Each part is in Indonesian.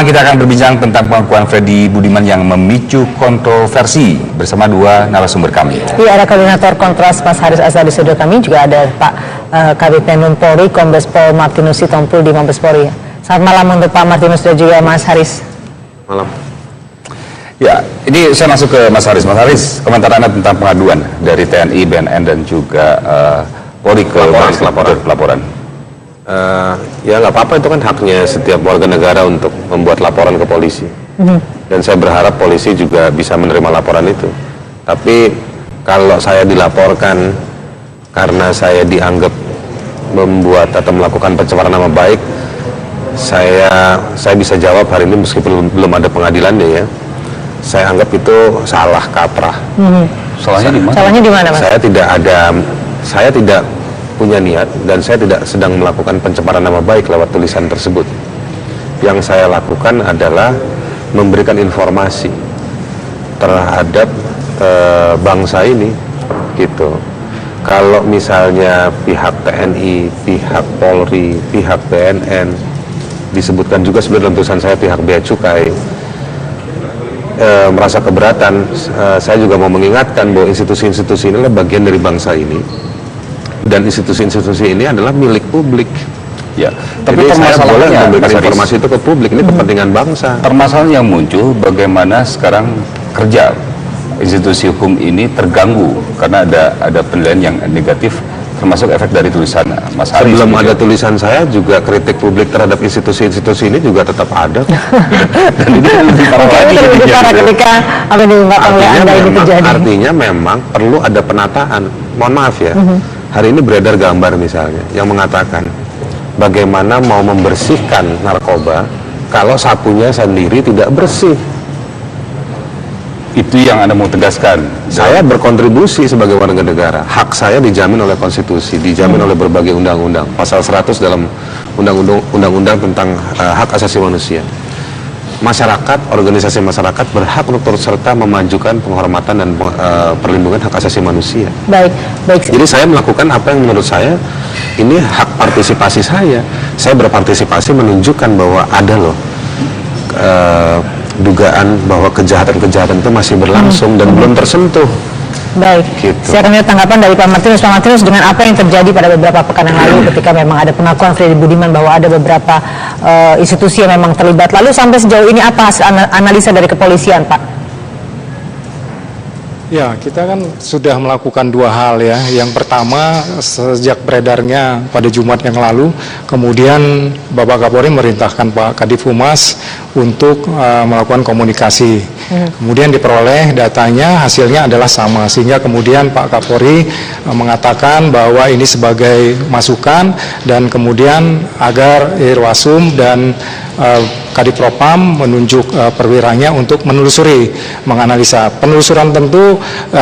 kita akan berbincang tentang pengakuan Freddy Budiman yang memicu kontroversi bersama dua narasumber kami. Iya, ada Koordinator Kontras Mas Haris Azhar di studio kami, juga ada Pak Kabid Penum Polri Kombes Pol Martinus Sitompul di Mabes Polri. Selamat malam untuk Pak Martinus dan juga Mas Haris. Malam. Ya, ini saya masuk ke Mas Haris. Mas Haris, komentar Anda tentang pengaduan dari TNI, BNN dan juga Polri ke laporan. Ya nggak apa-apa, itu kan haknya setiap warga negara untuk membuat laporan ke polisi. Dan saya berharap polisi juga bisa menerima laporan itu. Tapi kalau saya dilaporkan karena saya dianggap membuat atau melakukan pencemaran nama baik, saya bisa jawab hari ini meskipun belum ada pengadilannya ya. Saya anggap itu salah kaprah. Salahnya di mana? Salahnya di mana, Mas? Saya tidak punya niat dan saya tidak sedang melakukan pencemaran nama baik lewat tulisan tersebut. Yang saya lakukan adalah memberikan informasi terhadap bangsa ini, gitu. Kalau misalnya pihak TNI, pihak Polri, pihak BNN, disebutkan juga sebenarnya dalam tulisan saya pihak Bea Cukai, merasa keberatan, saya juga mau mengingatkan bahwa institusi-institusi ini adalah bagian dari bangsa ini. Dan institusi-institusi ini adalah milik publik. Ya, tapi saya boleh memberikan informasi itu ke publik, ini kepentingan bangsa. Permasalahan yang muncul bagaimana sekarang kerja institusi hukum ini terganggu karena ada penilaian yang negatif, termasuk efek dari tulisan Mas Haris. Sebelum ada tulisan saya juga kritik publik terhadap institusi-institusi ini juga tetap ada. Dan ini lebih parah lagi ketika apa yang diungkapkan oleh Anda ini terjadi. Artinya memang perlu ada penataan. Mohon maaf ya. Hari ini beredar gambar misalnya yang mengatakan bagaimana mau membersihkan narkoba kalau sapunya sendiri tidak bersih. Itu yang Anda mau tegaskan. Saya berkontribusi sebagai warga negara. Hak saya dijamin oleh konstitusi, dijamin oleh berbagai undang-undang. Pasal 100 dalam undang-undang tentang hak asasi manusia. Masyarakat, organisasi masyarakat berhak untuk turut serta memajukan penghormatan dan perlindungan hak asasi manusia. Baik. Jadi saya melakukan apa yang menurut saya ini hak partisipasi saya. Saya berpartisipasi menunjukkan bahwa ada loh dugaan bahwa kejahatan-kejahatan itu masih berlangsung dan belum tersentuh. Baik, gitu. Saya akan minta tanggapan dari Pak Martinus. Pak Martinus, dengan apa yang terjadi pada beberapa pekan yang lalu ketika memang ada pengakuan Freddy Budiman bahwa ada beberapa institusi yang memang terlibat, lalu sampai sejauh ini apa hasil analisa dari kepolisian, Pak? Ya, kita kan sudah melakukan dua hal ya. Yang pertama, sejak beredarnya pada Jumat yang lalu, kemudian Bapak Kapolri merintahkan Pak Kadif Humas untuk melakukan komunikasi. Kemudian diperoleh datanya, hasilnya adalah sama, sehingga kemudian Pak Kapolri mengatakan bahwa ini sebagai masukan dan kemudian agar Irwasum dan Kadif Propam menunjuk perwiranya untuk menelusuri, menganalisa. Penelusuran tentu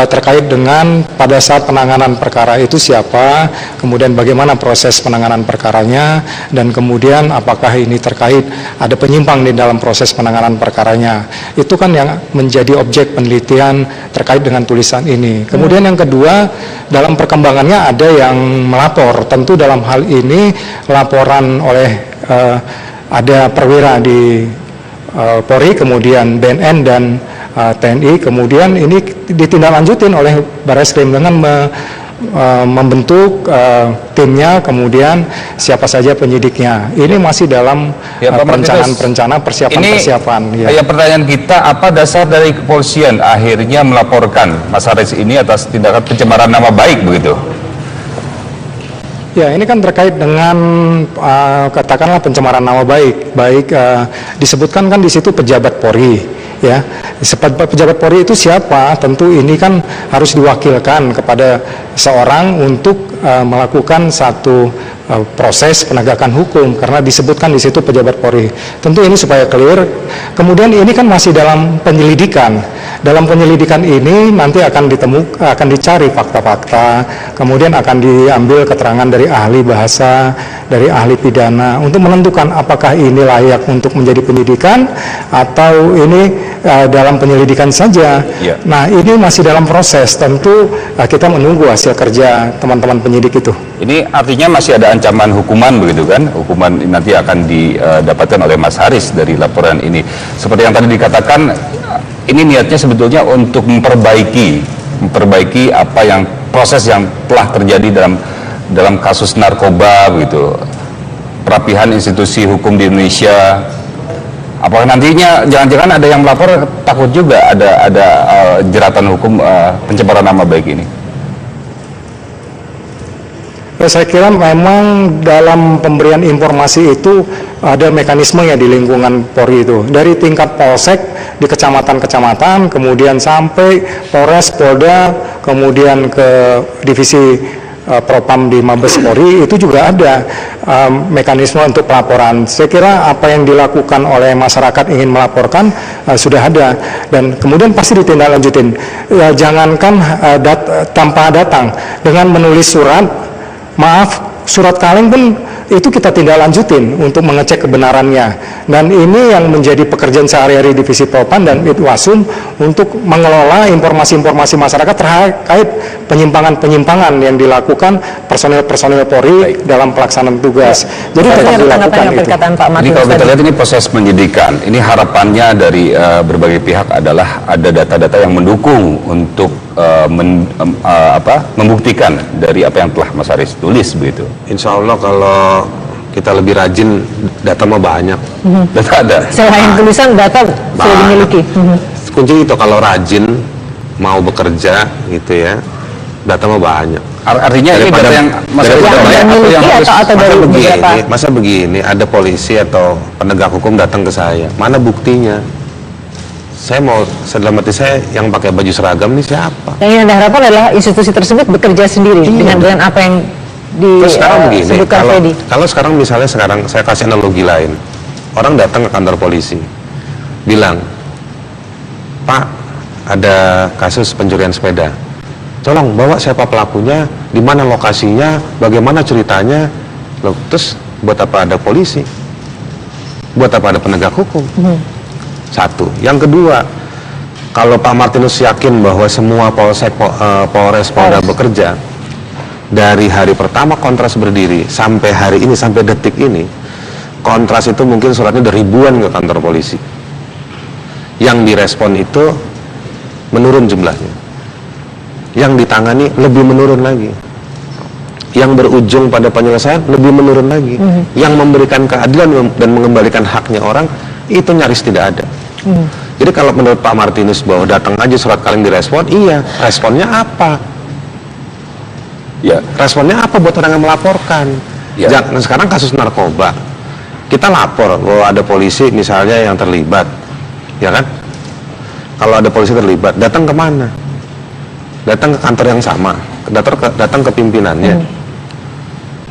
terkait dengan pada saat penanganan perkara itu siapa, kemudian bagaimana proses penanganan perkaranya, dan kemudian apakah ini terkait ada penyimpang di dalam proses penanganan perkaranya. Itu kan yang menjadi objek penelitian terkait dengan tulisan ini. Kemudian yang kedua, dalam perkembangannya ada yang melapor. Tentu dalam hal ini laporan oleh ada perwira di Polri, kemudian BNN dan TNI, kemudian ini ditindaklanjutin oleh Barreskrim dengan membentuk timnya, kemudian siapa saja penyidiknya. Ini masih dalam perencanaan persiapan. Ya, pertanyaan kita, apa dasar dari kepolisian akhirnya melaporkan Mas Haris ini atas tindakan pencemaran nama baik begitu? Ya, ini kan terkait dengan katakanlah pencemaran nama baik. Disebutkan kan di situ pejabat Polri, ya. Pejabat Polri itu siapa? Tentu ini kan harus diwakilkan kepada seorang untuk melakukan satu proses penegakan hukum, karena disebutkan di situ pejabat Polri. Tentu ini supaya clear. Kemudian ini kan masih dalam penyelidikan. Dalam penyelidikan ini nanti akan dicari fakta-fakta, kemudian akan diambil keterangan dari ahli bahasa, dari ahli pidana untuk menentukan apakah ini layak untuk menjadi penyidikan atau ini dalam penyelidikan saja. Nah, ini masih dalam proses. Tentu kita menunggu hasil hasil kerja teman-teman penyidik itu. Ini artinya masih ada ancaman hukuman begitu kan? Hukuman nanti akan didapatkan oleh Mas Haris dari laporan ini. Seperti yang tadi dikatakan, ini niatnya sebetulnya untuk memperbaiki apa yang proses yang telah terjadi dalam kasus narkoba begitu. Perapihan institusi hukum di Indonesia. Apakah nantinya jangan-jangan ada yang melapor takut juga ada jeratan hukum pencemaran nama baik ini? Ya, saya kira memang dalam pemberian informasi itu ada mekanismenya di lingkungan Polri itu. Dari tingkat polsek di kecamatan-kecamatan, kemudian sampai Polres, Polda, kemudian ke divisi Propam di Mabes Polri, itu juga ada mekanisme untuk pelaporan. Saya kira apa yang dilakukan oleh masyarakat ingin melaporkan sudah ada, dan kemudian pasti ditindaklanjutin. Ya, jangankan tanpa datang, dengan menulis surat, maaf, surat kaleng pun itu kita tidak lanjutin untuk mengecek kebenarannya. Dan ini yang menjadi pekerjaan sehari-hari divisi Propam dan Itwasum untuk mengelola informasi-informasi masyarakat terkait penyimpangan-penyimpangan yang dilakukan personil-personil Polri dalam pelaksanaan tugas. Jadi tetap dilakukan itu. Ini kalau kita lihat ini proses penyidikan, ini harapannya dari berbagai pihak adalah ada data-data yang mendukung untuk membuktikan dari apa yang telah Mas Haris tulis begitu. Insya Allah kalau kita lebih rajin, data mah banyak. Data ada. Selain tulisan, data sudah dimiliki. Kunci itu kalau rajin mau bekerja gitu ya, data mah banyak. Artinya ini data yang Mas Haris masa begini, ada polisi atau penegak hukum datang ke saya, mana buktinya? Saya mau, dalam hati saya yang pakai baju seragam ini siapa? Yang Anda harapkan adalah institusi tersebut bekerja sendiri dengan apa yang disebutkan Freddy. Kalau sekarang misalnya saya kasih analogi lain, orang datang ke kantor polisi, bilang, Pak, ada kasus pencurian sepeda, tolong bawa siapa pelakunya, di mana lokasinya, bagaimana ceritanya. Loh, terus buat apa ada polisi? Buat apa ada penegak hukum? Satu. Yang kedua, kalau Pak Martinus yakin bahwa semua polsek, Polres, Polda bekerja, dari hari pertama Kontras berdiri sampai hari ini, sampai detik ini, Kontras itu mungkin suratnya ada ribuan ke kantor polisi. Yang direspon itu menurun jumlahnya. Yang ditangani lebih menurun lagi. Yang berujung pada penyelesaian lebih menurun lagi. Yang memberikan keadilan dan mengembalikan haknya orang, itu nyaris tidak ada. Jadi kalau menurut Pak Martinus bahwa datang aja surat kaleng direspon, iya, responnya apa? Ya, responnya apa buat orang yang melaporkan? Ya. Nah, sekarang kasus narkoba, kita lapor bahwa ada polisi misalnya yang terlibat, ya kan? Kalau ada polisi terlibat, datang ke mana? Datang ke kantor yang sama, datang ke pimpinannya.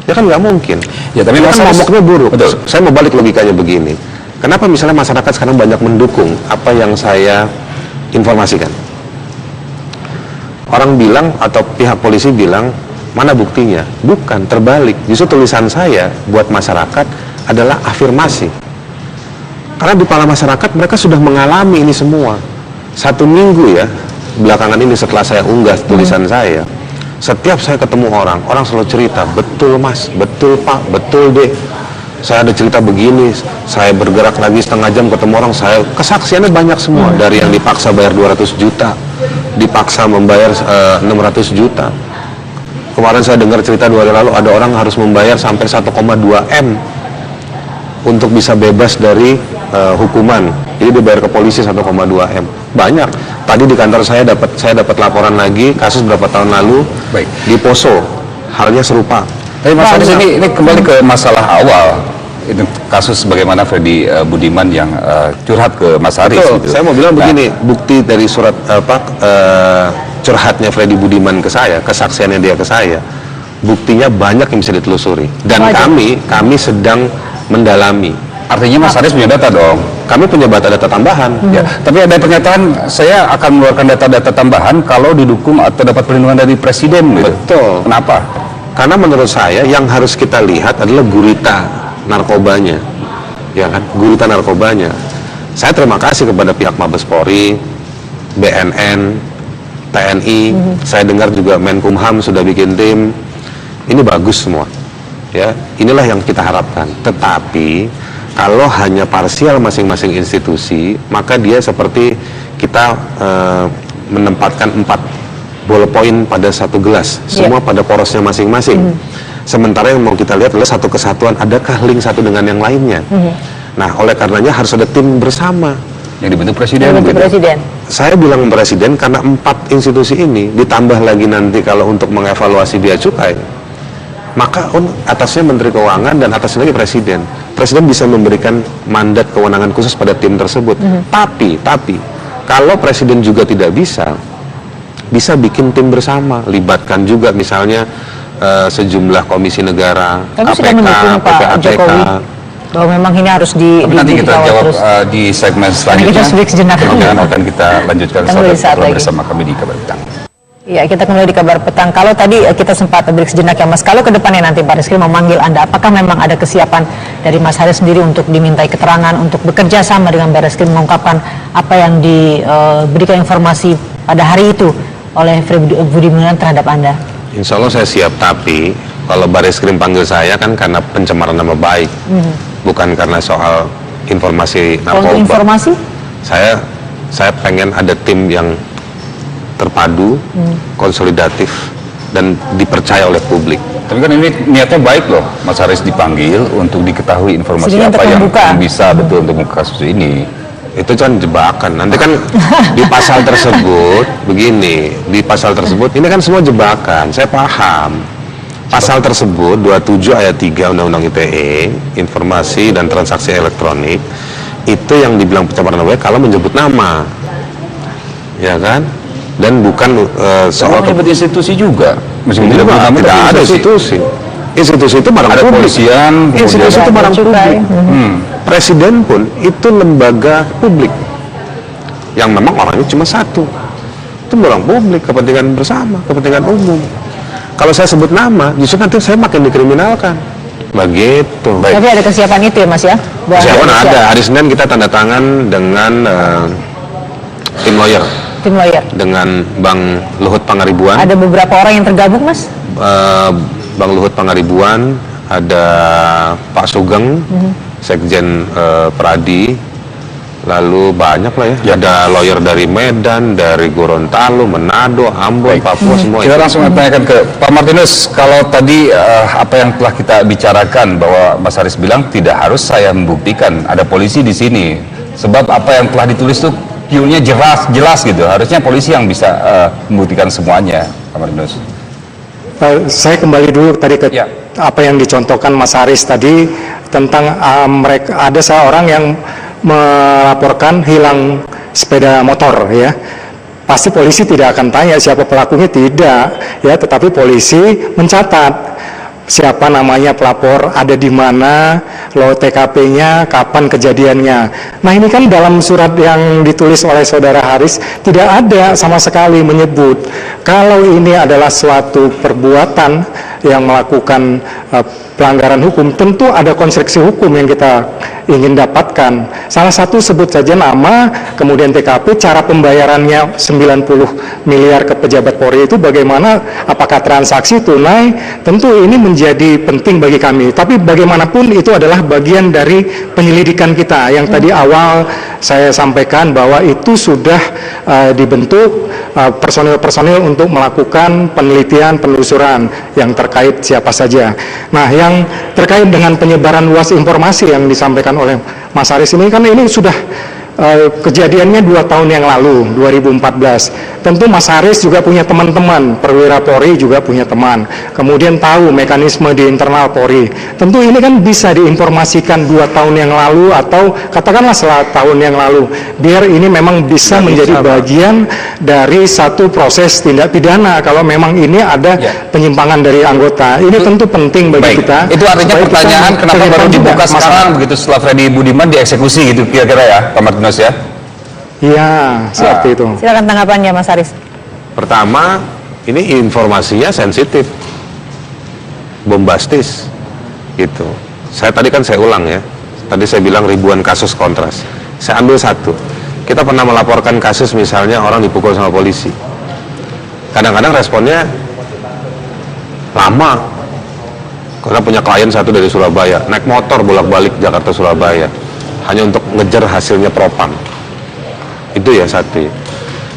Ya kan nggak mungkin. Ya, tapi kan momoknya buruk. Betul. Saya mau balik logikanya begini. Kenapa misalnya masyarakat sekarang banyak mendukung apa yang saya informasikan? Orang bilang atau pihak polisi bilang, mana buktinya? Bukan, terbalik. Justru tulisan saya buat masyarakat adalah afirmasi. Karena di kepala masyarakat mereka sudah mengalami ini semua. 1 minggu ya, belakangan ini setelah saya unggah tulisan saya, setiap saya ketemu orang selalu cerita, betul Mas, betul Pak, betul Dek. Saya ada cerita begini, saya bergerak lagi setengah jam ketemu orang, saya kesaksiannya banyak semua. Dari yang dipaksa bayar 200 juta, dipaksa membayar 600 juta. Kemarin saya dengar cerita 2 hari lalu ada orang harus membayar sampai 1,2 M untuk bisa bebas dari hukuman. Jadi dibayar ke polisi 1,2 M. Banyak. Tadi di kantor saya dapat laporan lagi kasus berapa tahun lalu. Baik. Di Poso halnya serupa. Tapi Mas Haris, ini kembali ke masalah awal. Itu kasus bagaimana Freddy Budiman yang curhat ke Mas Haris. Gitu. Saya mau bilang begini, bukti dari surat curhatnya Freddy Budiman ke saya, kesaksiannya dia ke saya, buktinya banyak yang bisa ditelusuri. Dan kami sedang mendalami. Artinya Mas Haris punya data dong. Kami punya data tambahan. Ya, tapi ada pernyataan saya akan mengeluarkan data-data tambahan kalau didukung atau dapat perlindungan dari presiden. Gitu. Betul. Kenapa? Karena menurut saya yang harus kita lihat adalah gurita narkobanya, ya kan? Gurita narkobanya. Saya terima kasih kepada pihak Mabes Polri, BNN, TNI, saya dengar juga Menkumham sudah bikin tim. Ini bagus semua. Ya, inilah yang kita harapkan. Tetapi kalau hanya parsial masing-masing institusi, maka dia seperti kita menempatkan 4 ballpoint pada satu gelas, semua pada porosnya masing-masing. Sementara yang mau kita lihat adalah satu kesatuan, adakah link satu dengan yang lainnya. Nah, oleh karenanya harus ada tim bersama yang dibentuk presiden. Saya bilang presiden karena 4 institusi ini ditambah lagi nanti kalau untuk mengevaluasi biaya cukai, maka atasnya Menteri Keuangan dan atasnya lagi presiden. Presiden bisa memberikan mandat kewenangan khusus pada tim tersebut. Tapi kalau presiden juga tidak bisa bikin tim bersama, libatkan juga misalnya sejumlah komisi negara, Tapi sudah KPK, mendukung Pak PPATK. Jokowi bahwa memang ini harus Tapi nanti kita dikawal jawab terus. di segmen Kita selanjutnya. break sejenak. Jangan akan kita lanjutkan Kembali saat lagi. bersama kami di Kabar Petang. Ya, kita kembali di Kabar Petang. Kalau tadi kita sempat break sejenak ya Mas, kalau ke depannya nanti Baris Krim memanggil Anda, apakah memang ada kesiapan dari Mas Haris sendiri untuk dimintai keterangan, untuk bekerja sama dengan Baris Krim mengungkapkan apa yang diberikan informasi pada hari itu oleh Freddy Budiman terhadap Anda? Insya Allah saya siap, tapi kalau Baris Krim panggil saya kan karena pencemaran nama baik, bukan karena soal informasi Kalau untuk narkoba. informasi? Saya pengen ada tim yang terpadu, konsolidatif, dan dipercaya oleh publik. Tapi kan ini niatnya baik loh, Mas Haris dipanggil untuk diketahui informasi Sehingga apa yang terbuka. bisa betul untuk kasus ini. Itu kan jebakan. Nanti kan di pasal tersebut begini, di pasal tersebut ini kan semua jebakan. Saya paham. Pasal tersebut 27 ayat 3 Undang-Undang ITE, informasi dan transaksi elektronik, itu yang dibilang pencemaran nama baik kalau menyebut nama. Ya kan? Dan bukan soal menyebut institusi juga. Meskipun tidak, tidak tidak ada institusi. Institusi itu barang Ada publik. kepolisian, Institusi itu barang publik. Presiden pun itu lembaga publik yang memang orangnya cuma satu. Itu barang publik, kepentingan bersama, kepentingan umum. Kalau saya sebut nama, justru nanti saya makin dikriminalkan. Begitu. Tapi ada kesiapan itu ya Mas ya? Bahwa Kesiapan siap. ada. Hari Senin kita tanda tangan dengan tim lawyer, Tim lawyer. dengan Bang Luhut Pangaribuan. Ada beberapa orang yang tergabung Mas? Bang Luhut Pangaribuan, ada Pak Sugeng, Sekjen Pradi, lalu banyak lah ya. Ada lawyer dari Medan, dari Gorontalo, Manado, Ambon, Papua, semua. Kita itu. langsung tanyakan ke Pak Martinus. Kalau tadi apa yang telah kita bicarakan bahwa Mas Haris bilang tidak harus saya membuktikan ada polisi di sini, sebab apa yang telah ditulis itu cue-nya jelas gitu. Harusnya polisi yang bisa membuktikan semuanya, Pak Martinus. Saya kembali dulu tadi ke Ya. apa yang dicontohkan Mas Haris tadi tentang mereka ada seorang yang melaporkan hilang sepeda motor ya. Pasti polisi tidak akan tanya siapa pelakunya, tidak ya, tetapi polisi mencatat siapa namanya pelapor, ada di mana, lo TKP-nya, kapan kejadiannya. Nah ini kan dalam surat yang ditulis oleh Saudara Haris tidak ada sama sekali menyebut kalau ini adalah suatu perbuatan yang melakukan pelanggaran hukum, tentu ada konstruksi hukum yang kita ingin dapatkan. Salah satu sebut saja nama, kemudian TKP, cara pembayarannya 90 miliar ke pejabat Polri itu bagaimana, apakah transaksi tunai, tentu ini menjadi penting bagi kami. Tapi bagaimanapun itu adalah bagian dari penyelidikan kita yang tadi awal saya sampaikan bahwa itu sudah dibentuk personil-personil untuk melakukan penelitian, penelusuran yang terkait siapa saja. Nah, yang terkait dengan penyebaran luas informasi yang disampaikan oleh Mas Haris ini kan ini sudah kejadiannya 2 tahun yang lalu, 2014. Tentu Mas Haris juga punya teman-teman, perwira Polri juga punya teman. Kemudian tahu mekanisme di internal Polri. Tentu ini kan bisa diinformasikan 2 tahun yang lalu atau katakanlah setelah tahun yang lalu. Biar ini memang bisa menjadi bagian dari satu proses tindak pidana kalau memang ini ada penyimpangan dari anggota. Ini tentu penting bagi kita. Itu artinya supaya kita pertanyaan kenapa baru terlibat juga dibuka masalah. sekarang begitu setelah Freddy Budiman dieksekusi gitu kira-kira ya, Pak Martinus ya? Iya, seperti itu. Silakan tanggapannya Mas Haris. Pertama, ini informasinya sensitif, bombastis, gitu. Tadi saya ulang ya. Tadi saya bilang ribuan kasus kontras. Saya ambil satu. Kita pernah melaporkan kasus misalnya orang dipukul sama polisi. kadang-kadang responnya lama, karena punya klien satu dari Surabaya, naik motor bolak-balik Jakarta Surabaya hanya untuk ngejar hasilnya propam. Itu ya satu.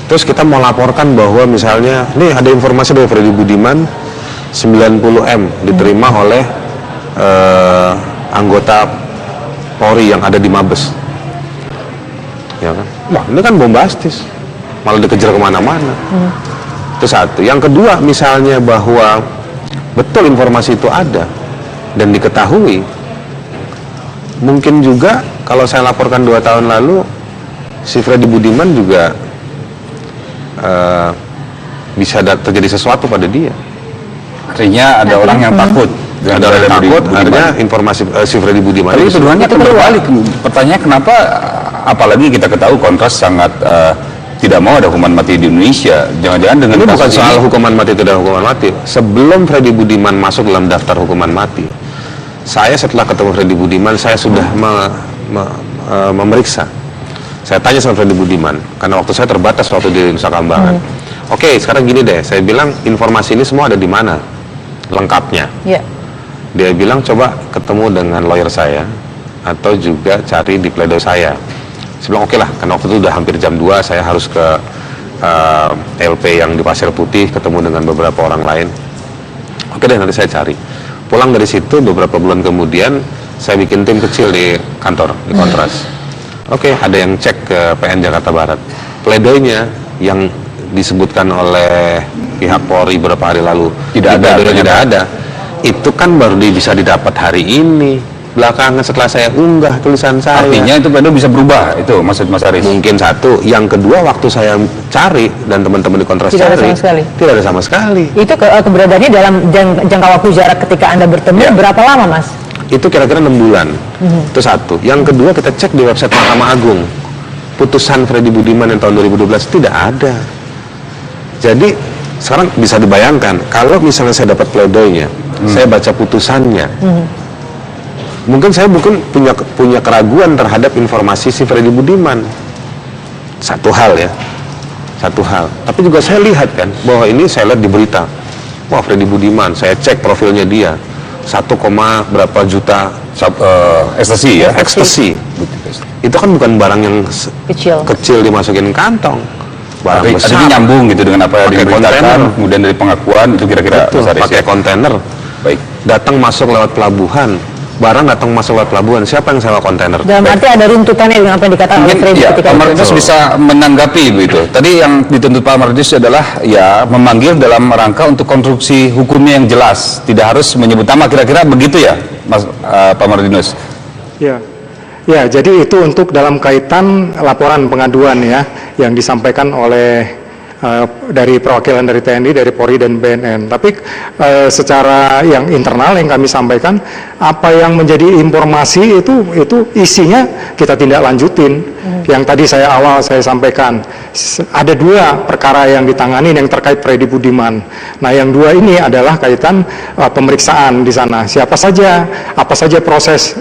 Terus kita mau laporkan bahwa misalnya nih ada informasi dari Freddy Budiman 90M diterima oleh anggota Polri yang ada di Mabes, ya kan? Wah, ini kan bombastis, malah dikejar kemana-mana. Itu satu. Yang kedua, misalnya bahwa betul informasi itu ada dan diketahui, mungkin juga kalau saya laporkan 2 tahun lalu, si Freddy Budiman juga bisa terjadi sesuatu pada dia. Artinya ada orang yang takut. Ada orang yang takut, artinya informasi si Freddy Budiman. Tapi tuduhannya kan berbalik. Pertanyaannya kenapa, apalagi kita ketahui Kontras sangat tidak mau ada hukuman mati di Indonesia. Jangan-jangan dengan ini bukan kasus soal ini, hukuman mati tidak hukuman mati. Sebelum Freddy Budiman masuk dalam daftar hukuman mati, saya setelah ketemu Freddy Budiman, saya sudah memeriksa. Saya tanya sama Freddy Budiman, karena waktu saya terbatas waktu di Nusa Kambangan. Oke, sekarang gini deh, saya bilang informasi ini semua ada di mana lengkapnya. Yeah. Dia bilang coba ketemu dengan lawyer saya atau juga cari di pledoi saya. Saya bilang oke lah, karena waktu itu udah hampir jam 2, saya harus ke LP yang di Pasir Putih, ketemu dengan beberapa orang lain. Oke deh, nanti saya cari. Pulang dari situ beberapa bulan kemudian saya bikin tim kecil di kantor, di Kontras. Oke, ada yang cek ke PN Jakarta Barat. Pledoinya yang disebutkan oleh pihak Polri beberapa hari lalu Tidak ada, tidak ada. Itu kan baru bisa didapat hari ini. Belakangan setelah saya unggah tulisan saya. artinya itu pledoi bisa berubah, itu maksud Mas Aris. Mungkin satu. Yang kedua, waktu saya cari dan teman-teman di Kontras Tidak ada cari, sama sekali. tidak ada sama sekali. Itu keberadaannya dalam jangka waktu jarak ketika Anda bertemu Ya. berapa lama, Mas? Itu kira-kira 6 bulan. Itu satu. Yang kedua, kita cek di website Mahkamah Agung. Putusan Freddy Budiman yang tahun 2012 tidak ada. Jadi sekarang bisa dibayangkan kalau misalnya saya dapat pledoinya, saya baca putusannya, mungkin saya punya keraguan terhadap informasi si Freddy Budiman. Satu hal ya, satu hal. Tapi juga saya lihat kan bahwa ini saya lihat di berita, wah Freddy Budiman, saya cek profilnya dia 1, berapa juta Ekstasi ya. ekstasi. Itu kan bukan barang yang Kecil. dimasukin kantong. Barang besar. Artinya nyambung gitu dengan apa yang Pakai diberitakan, kontainer. kemudian dari pengakuan itu kira-kira Betul, Mas Aris, pakai ya? kontainer. Baik. Datang masuk lewat pelabuhan. Barang datang masuk lewat pelabuhan. Siapa yang sewa kontainer? Dalam arti ada runtutannya dengan apa yang dikatakan oleh Mungkin Freddy ya, ketika Pak itu. Martinus bisa menanggapi begitu. Tadi yang dituntut Pak Martinus adalah ya memanggil dalam rangka untuk konstruksi hukumnya yang jelas, tidak harus menyebut nama, kira-kira begitu ya, Mas Pak Martinus? Ya. Ya, jadi itu untuk dalam kaitan laporan pengaduan ya yang disampaikan oleh dari perwakilan dari TNI, dari Polri dan BNN. Tapi secara yang internal yang kami sampaikan, apa yang menjadi informasi itu isinya kita tindak lanjutin. Yang tadi saya sampaikan, ada 2 perkara yang ditangani yang terkait Freddy Budiman. Nah, yang 2 ini adalah kaitan pemeriksaan di sana. Siapa saja, apa saja proses